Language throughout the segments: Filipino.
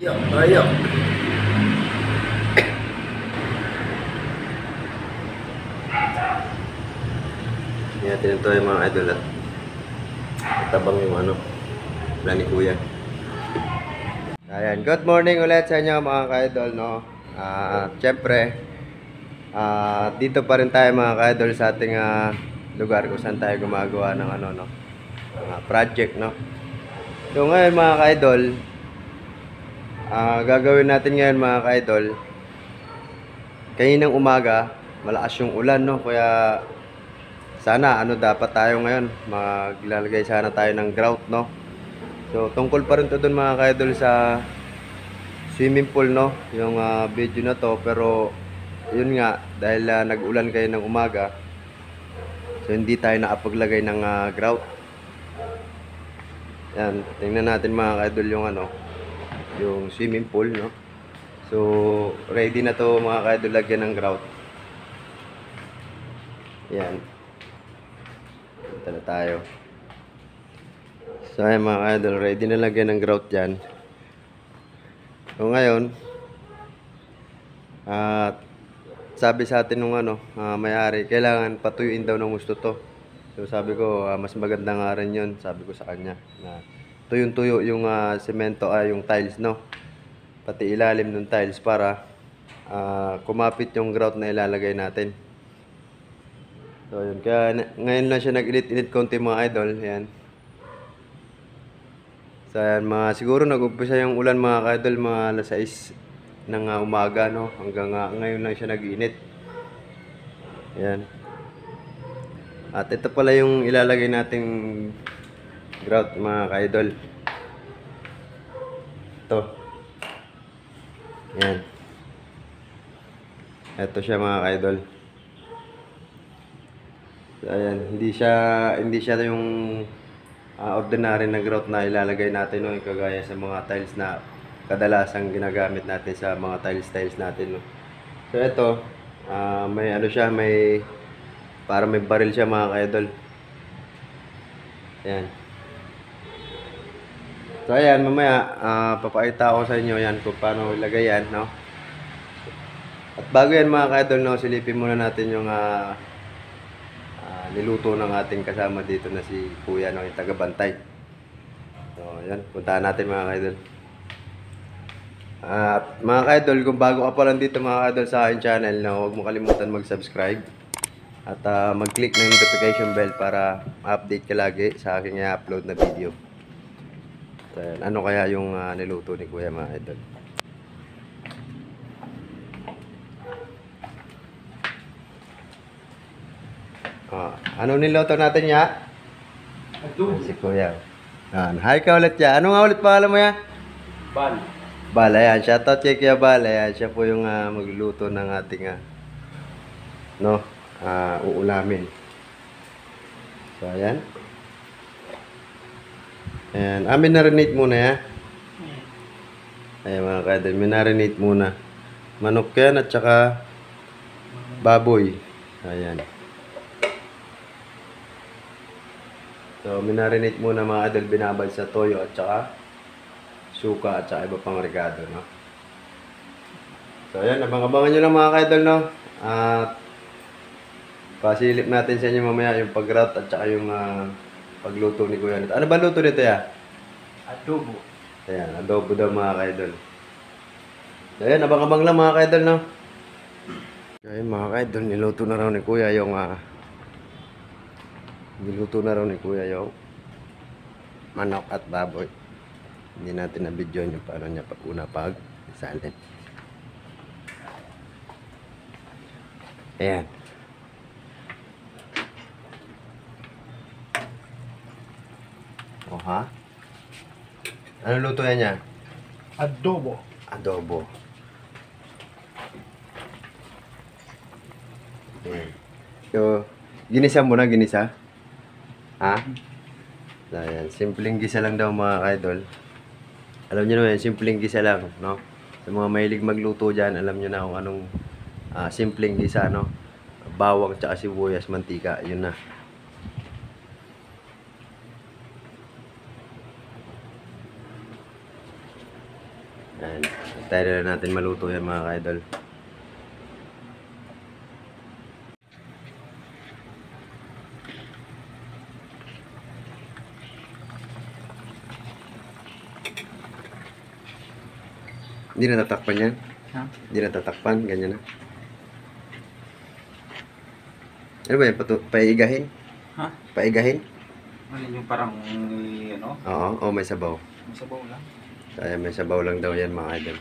Ayo. Hindi natin ito yung mga idol at matabang yung ano, plan ni Kuya. Ayan, good morning ulit sa inyo mga ka-idol, no? Siyempre, dito pa rin tayo mga ka-idol sa ating lugar kung saan tayo gumagawa ng ano, no? Project, no? So ngayon mga ka-idol, gagawin natin ngayon mga ka-idol, kaninang umaga, malakas yung ulan, no? Kaya sana ano dapat tayo ngayon, maglalagay sana tayo ng grout, no? So tungkol pa rin to dun mga ka-idol sa swimming pool, no? Yung video na to, pero yun nga dahil nag-ulan kayo ng umaga, so hindi tayo nakapaglagay ng grout. Yan, tingnan natin mga ka-idol yung ano, yung swimming pool, no? So ready na to mga ka-idol, lagyan ng grout. Yan, punta na tayo. So ayan mga idol, ready na lagyan ng grout dyan. So ngayon, sabi sa atin nung ano, may-ari, kailangan patuyuin daw ng gusto to. So sabi ko, mas maganda nga rin yun, sabi ko sa kanya, na tuyong-tuyo yung semento, yung tiles, no? Pati ilalim ng tiles para kumapit yung grout na ilalagay natin. So yun, kaya ngayon lang siya nag-init-init konti mga idol, yan. So ayan, siguro nag-umpisa yung ulan mga ka-idol, mga alas 6 ng umaga, no? Hanggang ngayon lang siya nag-init. Ayan. At ito pala yung ilalagay nating grout mga ka-idol. Ito. Ayan. Ito siya mga ka-idol. So ayan, hindi siya yung ordinary na grout na ilalagay natin, no, kagaya sa mga tiles na kadalasang ginagamit natin sa mga tiles natin, no. So ito, may ano siya, para may baril siya mga ka-idol. Ayan. So ayan, mamaya papakita ko sa inyo yan kung paano ilagay yan, no. At bago yan mga ka-idol, no, silipin muna natin yung niluto ng ating kasama dito na si Kuya, no, yung taga-bantay. So, yan, puntahan natin mga ka-idol. At mga ka-idol, kung bago ka pa lang dito mga ka-idol sa aking channel, no, huwag mo kalimutan mag-subscribe at mag-click ng notification bell para update ka lagi sa aking i-upload na video. So, yan, ano kaya yung niluto ni Kuya mga ka-idol. Ano niluto natin ya? Si Kuya. Hi ka ulit ya. Ano nga ulit pangalan mo ya? Bal. Bal, ayan. Shoutout kay Kuya Bal. Ayan, siya po yung magluluto ng ating uulamin. So, ayan. Ayan. Minarinate muna ya. Ayan mga ka-idol, minarinate muna. Manok yan at saka baboy. Ayan. So, minarinate muna mga idol, binabad sa toyo at saka suka at saka iba pang regado, no? So, ayan, abang-abangan nyo lang mga idol, no? At pasilip natin sa inyo mamaya yung pag-grout at saka yung pagluto ni Kuya nito. Ano ba luto nito ya? Adobo. Ayan, adobo daw mga idol. So, ayan, abang-abang lang mga idol, no? Ayan mga idol, niluto na raw ni Kuya yung manok at baboy. Hindi natin na-video yung paano niya pag silent. Ayan. O ha? Ano luto yan niya? Adobo. Adobo. Ayan. So, ginisa mo na, ginisa? Ha? So, ayan. Simpleng gisa lang daw mga ka-idol. Alam nyo naman, simpleng gisa lang, no? Sa mga mahilig magluto dyan, alam nyo na kung anong simpleng gisa, no? Bawang tsaka sibuyas, mantika, yun na. Ayan. Tayo na natin maluto yan mga ka-idol. Hindi na tatakpan yan? Ha? Hindi na tatakpan, ganyan na. Ano ba yan? Paigahin? Ha? Paigahin? Ano yung parang, ano? Oo, may sabaw. Masabaw lang. Kaya may sabaw lang daw yan mga idol.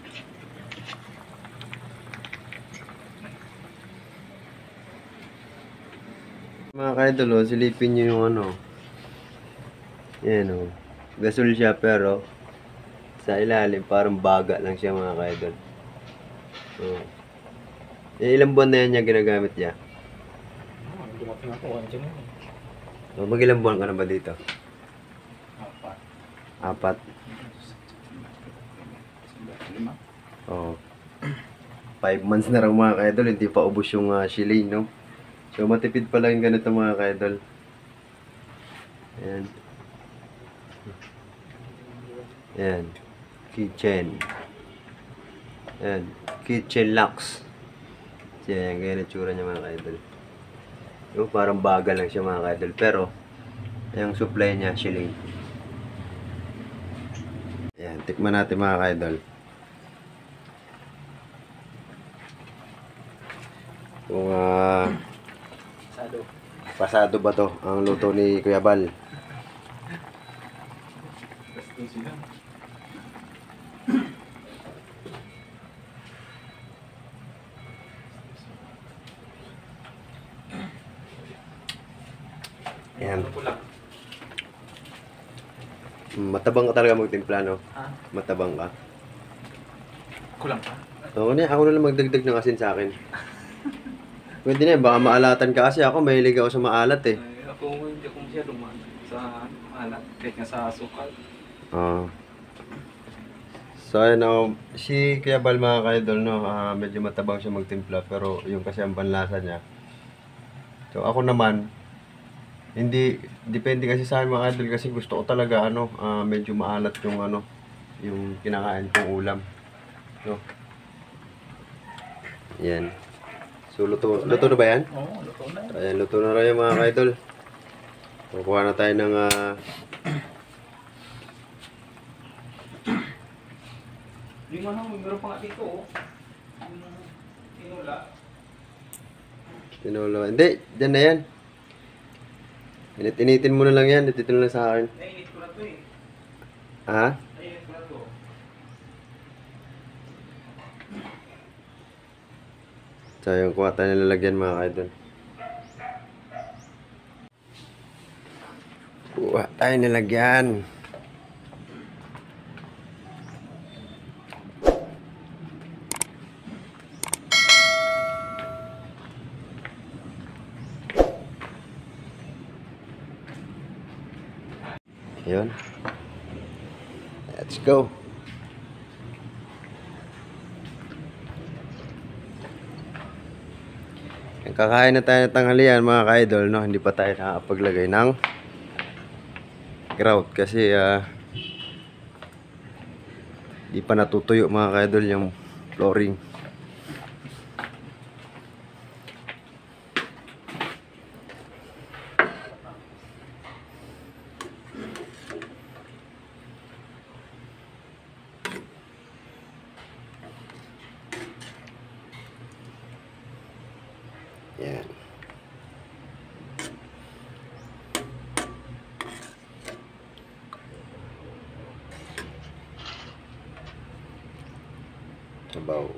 Mga ka-idol, oh, silipin nyo yung ano. Yan o. Gasol siya pero sa ilalim parang baga lang siya mga ka-idol. Oh. Ilang buwan na yan niya ginagamit niya? Dumating ako, andyan mo. Oh, mag-ilang buwan ka na ba dito? Apat. Apat. 5. Oh. 5 months na raw mga ka-idol, hindi pa ubos yung shilling, no? So matipid pa lang yung ganito mga ka-idol. Ayan. Ayan. Kitchen. Ayan. Kitchen locks. Ayan, ganyan yung tsura niya mga ka-idol. Yung parang bagal lang siya mga ka-idol. Pero, yung supply niya, shilling. Ayan, tikman natin mga ka-idol. Kung pasado ba to ang luto ni Kuya Bal. Gusto sila. Ayan. Kulang. Matabang ka talaga magtimpla, no? Ha? Matabang ka. Kulang pa? Oo na, ako na lang magdagdag ng asin sa akin. Pwede na, baka maalatan ka kasi ako, mahilig ako sa maalat eh. Ako hindi ako masyadong sa alat. Kahit nga sa sukal. Oo. So, ayun, si Kuya Bal mga ka-idol, no, medyo matabang siya magtimpla, pero yung kasi ang panlasa niya. So, ako naman, hindi, depende kasi sa akin mga idol, kasi gusto ko talaga, medyo maalat yung, yung kinakain kong ulam. No? Yan. So, luto na ba yan? Oo, luto na. Ayan, luto na rin yung mga ka-idol. Kukuha na tayo ng, Yung meron pa nga dito, oh. Yung tinula. tinolo. Hindi, dyan na yan. Init-initin mo na lang yan, dito na lang sa akin. Nainit ko na to eh. Ha? Nainit ko na to. So, yung kuha tayo nilalagyan mga ka-idol. Kuha tayo nilagyan. Yun. Let's go. Kakain na tayo ng tanghalian mga ka-idol, no? Hindi pa tayo nakakapaglagay ng grout kasi di pa natutuyo mga ka-idol yung flooring. Yan. Sabaw.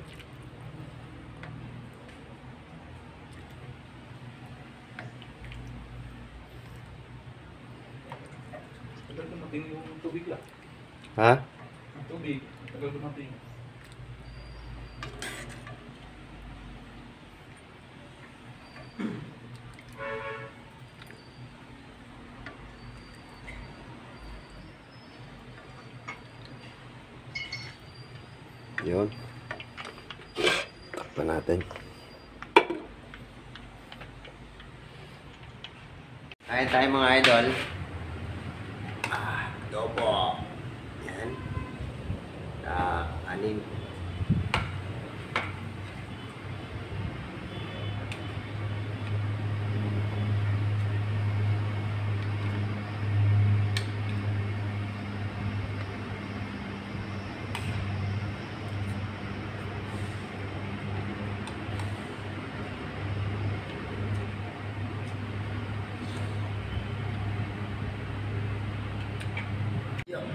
Tagal dumating yung tubig lang. Ha? Yung tubig, tagal dumating. Yun. Takpan natin. Kain tayo mga idol. Adobo. Yan. Anim.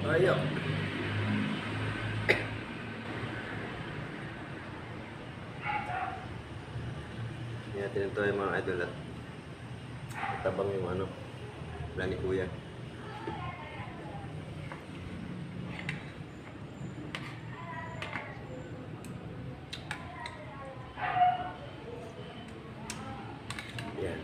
Ayo. Yan natin ito yung mga idol at tabang yung ano, plan ni Kuya. Yan.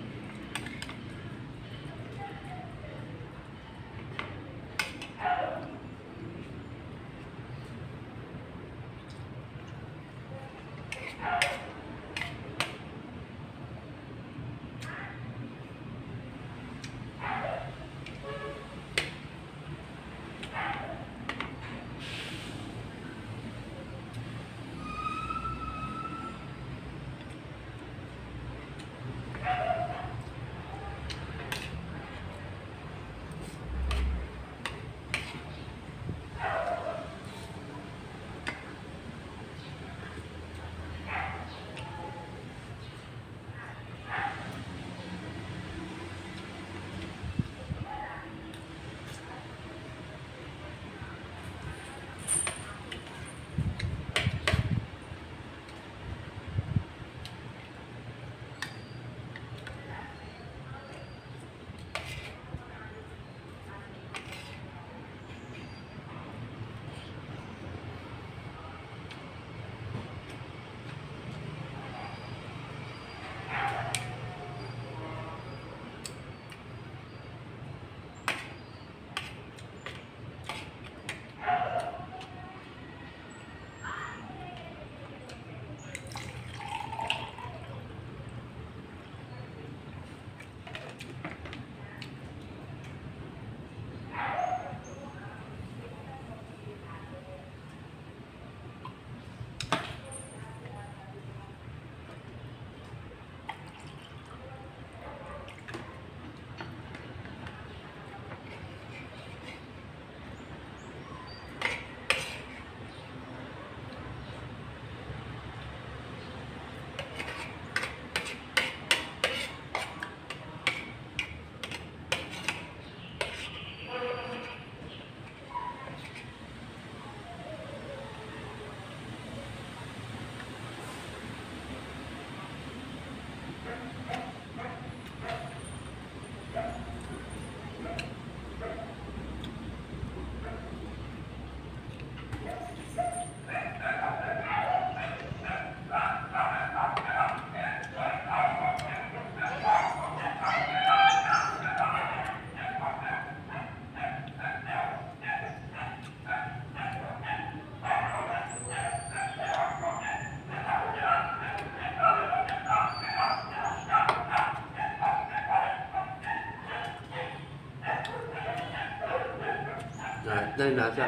Lahat na yung nasa.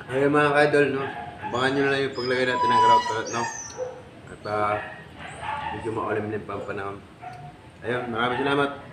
Ayun mga ka-idol, no? Abangan nyo na lang yung paglagay natin ng grout ulit, no? At medyo maulim din pa ang panahon. Ayun, maraming salamat.